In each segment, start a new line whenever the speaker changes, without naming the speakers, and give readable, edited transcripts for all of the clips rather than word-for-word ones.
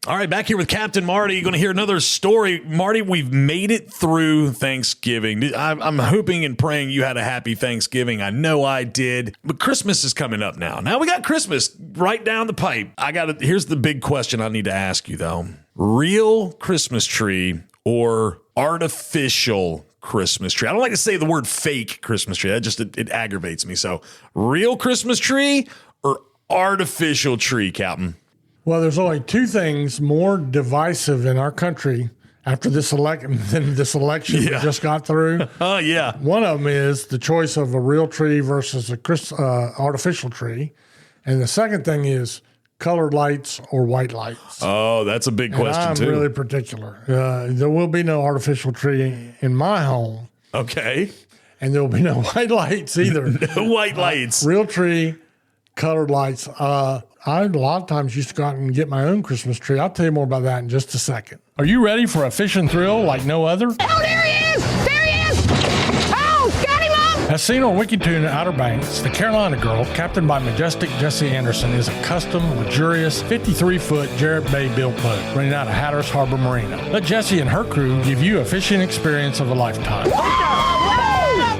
All right, back here with Captain Marty. You're going to hear another story. Marty, we've made it through Thanksgiving. I'm hoping and praying you had a happy Thanksgiving. I know I did. But Christmas is coming up now. Now we got Christmas right down the pipe. Here's the big question I need to ask you, though. Real Christmas tree or artificial Christmas tree? I don't like to say the word fake Christmas tree. It aggravates me. So real Christmas tree or artificial tree, Captain?
Well, there's only two things more divisive in our country after this election than this election we just got through.
Oh, yeah.
One of them is the choice of a real tree versus a artificial tree. And the second thing is colored lights or white lights.
Oh, that's a big question, too.
I'm really particular. There will be no artificial tree in my home.
Okay.
And there will be no white lights either.
No white lights.
Real tree, colored lights. I a lot of times used to go out and get my own Christmas tree. I'll tell you more about that in just a second. Are you ready for a fishing thrill like no other?
Oh, there he is! There he is! Oh, got him up!
As seen on Wicked Tune in Outer Banks, the Carolina Girl, captained by majestic Jesse Anderson, is a custom, luxurious, 53-foot Jarrett Bay built boat running out of Hatteras Harbor Marina. Let Jesse and her crew give you a fishing experience of a lifetime.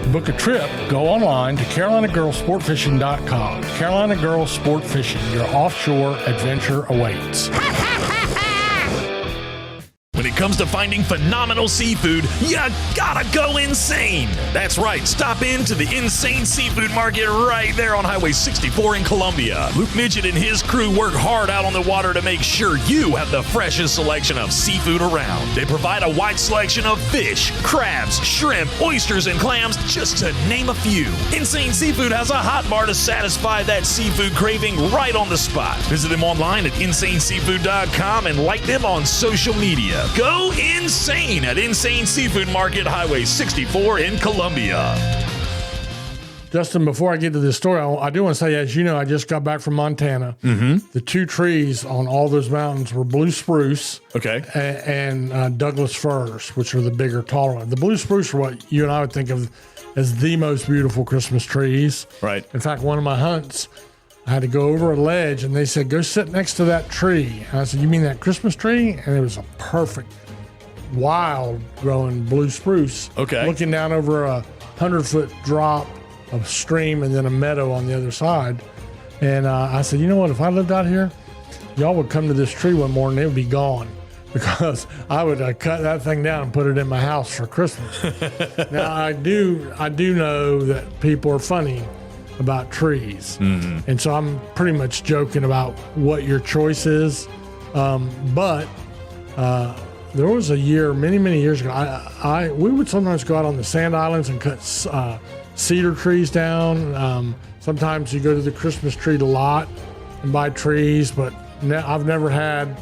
To book a trip, go online to CarolinaGirlSportFishing.com. Carolina Girl Sport Fishing, your offshore adventure awaits.
When it comes to finding phenomenal seafood, you gotta go insane. That's right. Stop into the Insane Seafood Market right there on Highway 64 in Columbia. Luke Midget and his crew work hard out on the water to make sure you have the freshest selection of seafood around. They provide a wide selection of fish, crabs, shrimp, oysters, and clams, just to name a few. Insane Seafood has a hot bar to satisfy that seafood craving right on the spot. Visit them online at insaneseafood.com and like them on social media. Go insane at Insane Seafood Market, Highway 64 in Columbia.
Justin, before I get to this story, I do want to say, as you know, I just got back from Montana. Mm-hmm. The two trees on all those mountains were blue spruce and Douglas firs, which are the bigger, taller ones. The blue spruce are what you and I would think of as the most beautiful Christmas trees.
Right.
In fact, one of my hunts, I had to go over a ledge, and they said, go sit next to that tree. And I said, you mean that Christmas tree? And it was a perfect, wild growing blue spruce.
Okay.
Looking down over a 100-foot drop of stream and then a meadow on the other side. And I said, you know what? If I lived out here, y'all would come to this tree one morning, it would be gone. Because I would cut that thing down and put it in my house for Christmas. Now, I do know that people are funny about trees. Mm-hmm. And so I'm pretty much joking about what your choice is. But there was a year, many years ago, we would sometimes go out on the sand islands and cut cedar trees down. Sometimes you go to the Christmas tree lot and buy trees, but I've never had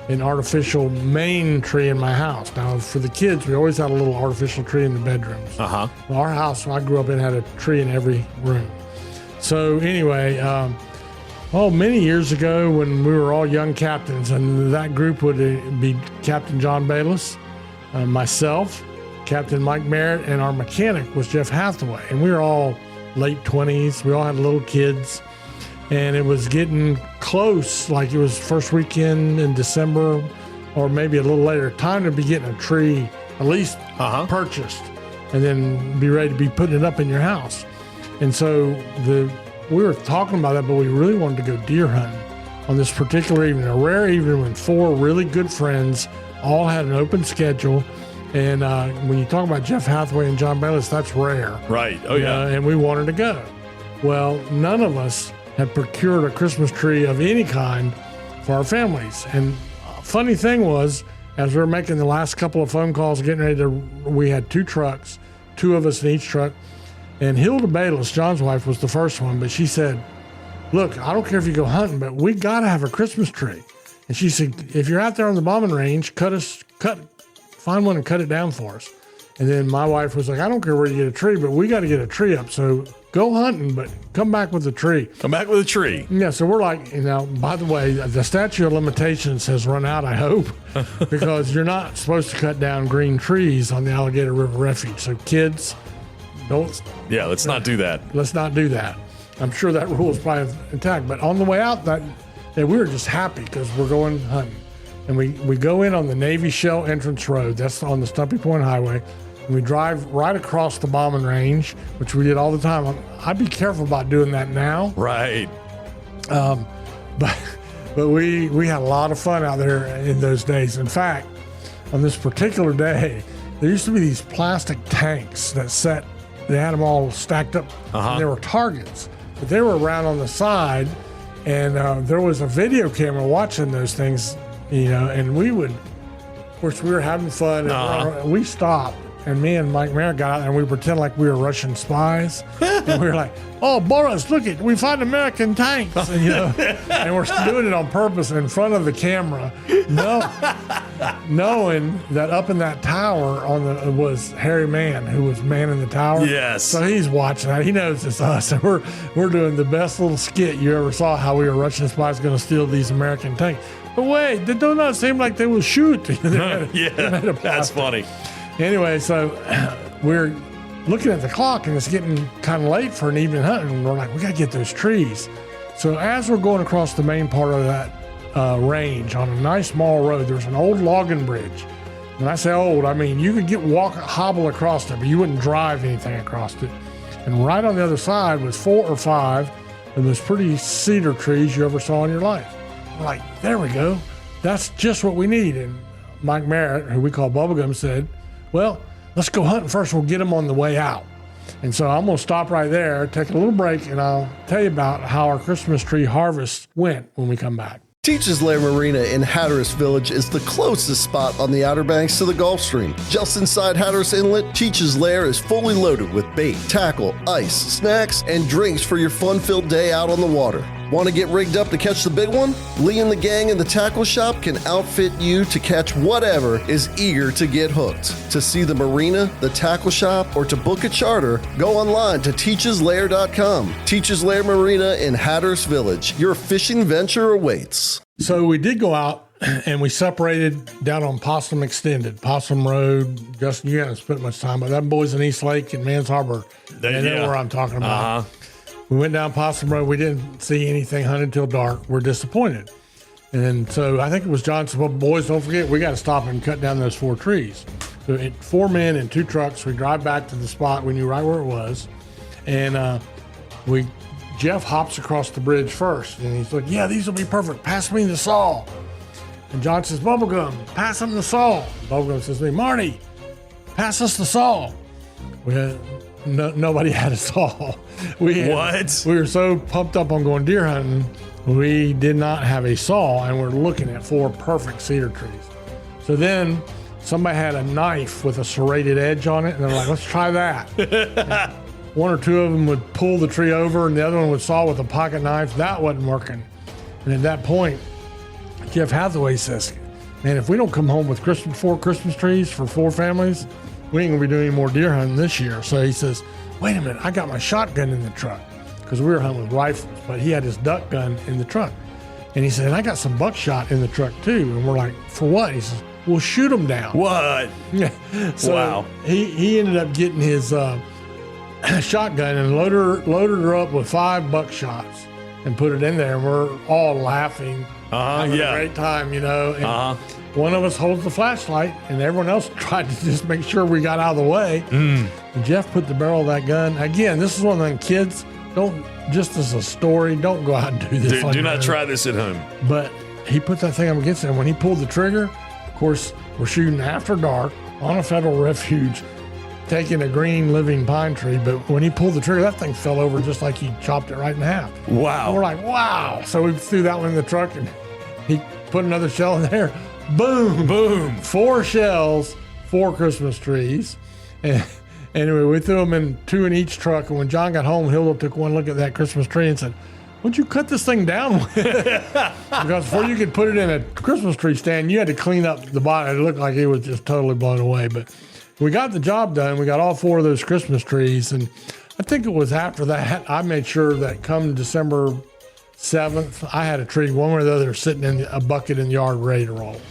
an artificial main tree in my house. Now, for the kids, we always had a little artificial tree in the bedrooms.
Uh-huh.
Our house I grew up in had a tree in every room. So anyway, many years ago when we were all young captains, and that group would be Captain John Bayliss, myself, Captain Mike Merritt, and our mechanic was Jeff Hathaway. And we were all late 20s. We all had little kids. And it was getting close, like it was first weekend in December or maybe a little later. Time to be getting a tree at least purchased and then be ready to be putting it up in your house. And so we were talking about that, but we really wanted to go deer hunting on this particular evening, a rare evening when four really good friends all had an open schedule. And when you talk about Jeff Hathaway and John Bayliss, that's rare.
Right. Oh, yeah.
And we wanted to go. Well, none of us had procured a Christmas tree of any kind for our families. And funny thing was, as we were making the last couple of phone calls, we had two trucks, two of us in each truck. And Hilda Bayliss, John's wife, was the first one, but she said, look, I don't care if you go hunting, but we got to have a Christmas tree. And she said, if you're out there on the bombing range, find one and cut it down for us. And then my wife was like, I don't care where you get a tree, but we got to get a tree up. So go hunting, but come back with a tree.
Come back with a tree.
Yeah, so we're like, by the way, the statute of limitations has run out, I hope, because you're not supposed to cut down green trees on the Alligator River Refuge. So kids,
let's not do that.
Let's not do that. I'm sure that rule is probably intact. But on the way out, we were just happy because we're going hunting. And we go in on the Navy Shell entrance road. That's on the Stumpy Point Highway. And we drive right across the bombing range, which we did all the time. I'd be careful about doing that now.
Right.
But we had a lot of fun out there in those days. In fact, on this particular day, there used to be these plastic tanks that they had them all stacked up. And they were targets, but they were around on the side. And there was a video camera watching those things, and we would, of course, we were having fun. And we stopped, and me and Mike Merritt got out, and we pretended like we were Russian spies. And we were like, "Oh, Boris, look it, we found American tanks," and, and we're doing it on purpose in front of the camera, knowing that up in that tower was Harry Mann, who was manning the tower.
Yes.
So he's watching that. He knows it's us, and we're doing the best little skit you ever saw. How we were Russian spies going to steal these American tanks. But wait, they do not seem like they will shoot.
That's funny.
Anyway, so we're looking at the clock, and it's getting kind of late for an evening hunt, and we're like, we got to get those trees. So as we're going across the main part of that range on a nice small road, there's an old logging bridge. When I say old, I mean you could hobble across it, but you wouldn't drive anything across it. And right on the other side was 4 or 5 of those pretty cedar trees you ever saw in your life. We're like, there we go. That's just what we need. And Mike Merritt, who we call Bubblegum, said, well, let's go hunting first. We'll get them on the way out. And so I'm going to stop right there, take a little break, and I'll tell you about how our Christmas tree harvest went when we come back.
Teachers Lair Marina in Hatteras Village is the closest spot on the Outer Banks to the Gulf Stream. Just inside Hatteras Inlet, Teachers Lair is fully loaded with bait, tackle, ice, snacks, and drinks for your fun-filled day out on the water. Want to get rigged up to catch the big one? Lee and the gang in the tackle shop can outfit you to catch whatever is eager to get hooked. To see the marina, the tackle shop, or to book a charter, go online to teacheslair.com. Teachers Lair Marina in Hatteras Village. Your fishing venture awaits.
So we did go out, and we separated down on Possum Extended, Possum Road. Justin, you haven't spent much time, but that boys in East Lake and Mans Harbor. They know where I'm talking about. We went down Possum Road. We didn't see anything hunted till dark. We're disappointed. And so I think it was John said, well, boys, don't forget, we got to stop and cut down those 4 trees. So 4 men in 2 trucks, we drive back to the spot. We knew right where it was. And Jeff hops across the bridge first. And he's like, yeah, these will be perfect. Pass me the saw. And John says, Bubblegum, pass him the saw. Bubblegum says to me, Marty, pass us the saw. Nobody had a saw. We were so pumped up on going deer hunting, we did not have a saw, and we're looking at 4 perfect cedar trees. So then somebody had a knife with a serrated edge on it, and they're like, let's try that. 1 or 2 of them would pull the tree over, and the other one would saw with a pocket knife. That wasn't working. And at that point, Jeff Hathaway says, man, if we don't come home with 4 Christmas trees for 4 families, we ain't gonna be doing any more deer hunting this year. So he says, wait a minute, I got my shotgun in the truck, because we were hunting with rifles, but he had his duck gun in the truck. And he said, I got some buckshot in the truck too. And we're like, for what? He says, we'll shoot them down.
What?
Yeah. So
wow.
He ended up getting his shotgun and loaded her up with 5 buckshots and put it in there. And we're all laughing, having a great time, And one of us holds the flashlight, and everyone else tried to just make sure we got out of the way. And Jeff put the barrel of that gun. Again, this is one of them kids, just as a story, don't go out and do this.
Do not try this at home.
But he put that thing up against it, and when he pulled the trigger, of course, we're shooting after dark on a federal refuge, taking a green living pine tree. But when he pulled the trigger, that thing fell over just like he chopped it right in half.
Wow.
And we're like, wow. So we threw that one in the truck, and he put another shell in there. Boom, boom, 4 shells, 4 Christmas trees. And anyway, we threw them in 2 in each truck. And when John got home, Hilda took one look at that Christmas tree and said, what'd you cut this thing down with? Because before you could put it in a Christmas tree stand, you had to clean up the bottom. It looked like it was just totally blown away. But we got the job done. We got all 4 of those Christmas trees. And I think it was after that, I made sure that come December 7th, I had a tree, one or the other, sitting in a bucket in the yard ready to roll.